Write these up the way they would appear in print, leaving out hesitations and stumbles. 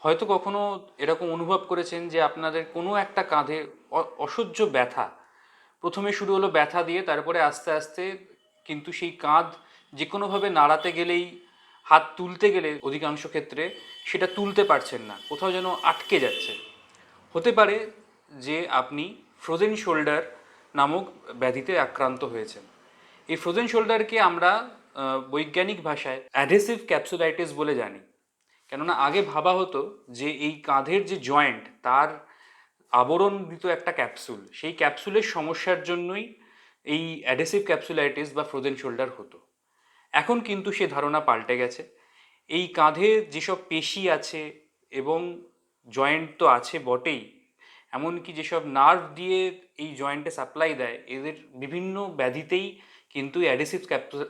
হয়তো কখনো এরকম অনুভব করেছেন যে আপনাদের কোনো একটা কাঁধে অসহ্য ব্যথা। প্রথমে শুরু হলো ব্যথা দিয়ে, তারপরে আস্তে আস্তে কিন্তু সেই কাঁধ যে কোনোভাবে নাড়াতে গেলেই, হাত তুলতে গেলে অধিকাংশ ক্ষেত্রে সেটা তুলতে পারছেন না, কোথাও যেন আটকে যাচ্ছে। হতে পারে যে আপনি ফ্রোজেন শোল্ডার নামক ব্যাধিতে আক্রান্ত হয়েছেন। এই ফ্রোজেন শোল্ডারকে আমরা বৈজ্ঞানিক ভাষায় অ্যাডহেসিভ ক্যাপসুলাইটিস বলে জানি। কেননা আগে ভাবা হতো যে এই কাঁধের যে জয়েন্ট তার আবরণিত একটা ক্যাপসুল, সেই ক্যাপসুলের সমস্যার জন্যই এই অ্যাডহেসিভ ক্যাপসুলাইটিস বা ফ্রোজেন শোল্ডার হতো। এখন কিন্তু সে ধারণা পাল্টে গেছে। এই কাঁধে যেসব পেশি আছে এবং জয়েন্ট তো আছে বটেই, এমনকি যেসব নার্ভ দিয়ে এই জয়েন্টে সাপ্লাই দেয়, এদের বিভিন্ন ব্যাধিতেই কিন্তু অ্যাডহেসিভ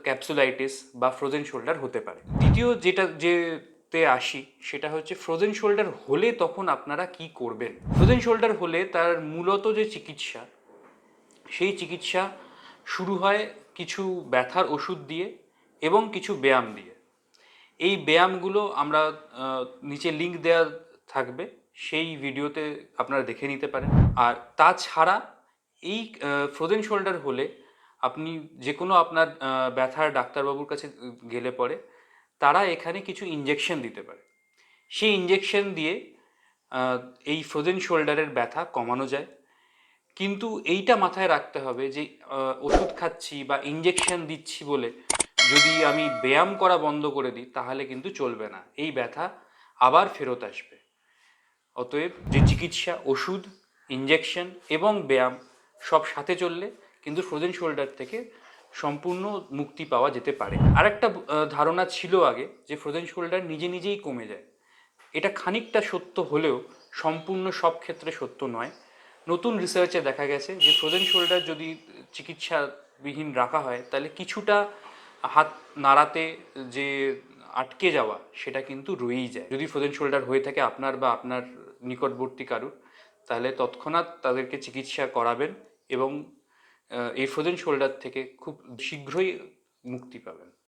ক্যাপসুলাইটিস বা ফ্রোজেন শোল্ডার হতে পারে। দ্বিতীয় যেতে আসি, সেটা হচ্ছে ফ্রোজেন শোল্ডার হলে তখন আপনারা কি করবেন। ফ্রোজেন শোল্ডার হলে তার মূলত যে চিকিৎসা, সেই চিকিৎসা শুরু হয় কিছু ব্যথার ওষুধ দিয়ে এবং কিছু ব্যায়াম দিয়ে। এই ব্যায়ামগুলো আমরা নিচে লিঙ্ক দেওয়া থাকবে, সেই ভিডিওতে আপনারা দেখে নিতে পারেন। আর তাছাড়া এই ফ্রোজেন শোল্ডার হলে আপনি যে কোনো আপনার ব্যথার ডাক্তারবাবুর কাছে গেলে পরে তারা এখানে কিছু ইঞ্জেকশন দিতে পারে। সেই ইঞ্জেকশন দিয়ে আহ, এই ফ্রোজেন শোল্ডারের ব্যথা কমানো যায়। কিন্তু এইটা মাথায় রাখতে হবে যে ওষুধ খাচ্ছি বা ইঞ্জেকশন দিচ্ছি বলে যদি আমি ব্যায়াম করা বন্ধ করে দিই তাহলে কিন্তু চলবে না, এই ব্যথা আবার ফেরত আসবে। অতএব যে চিকিৎসা, ওষুধ, ইঞ্জেকশন এবং ব্যায়াম সব সাথে চললে কিন্তু ফ্রোজেন শোল্ডার থেকে সম্পূর্ণ মুক্তি পাওয়া যেতে পারে। আর একটা ধারণা ছিল আগে যে ফ্রোজেন শোল্ডার নিজে নিজেই কমে যায়। এটা খানিকটা সত্য হলেও সম্পূর্ণ সব ক্ষেত্রে সত্য নয়। নতুন রিসার্চে দেখা গেছে যে ফ্রোজেন শোল্ডার যদি চিকিৎসাবিহীন রাখা হয় তাহলে কিছুটা হাত নাড়াতে যে আটকে যাওয়া সেটা কিন্তু রয়েই যায়। যদি ফ্রোজেন শোল্ডার হয়ে থাকে আপনার বা আপনার নিকটবর্তী কারুর, তাহলে তৎক্ষণাৎ তাদেরকে চিকিৎসা করাবেন এবং এই ফ্রোজেন শোল্ডার থেকে খুব শীঘ্রই মুক্তি পাবেন।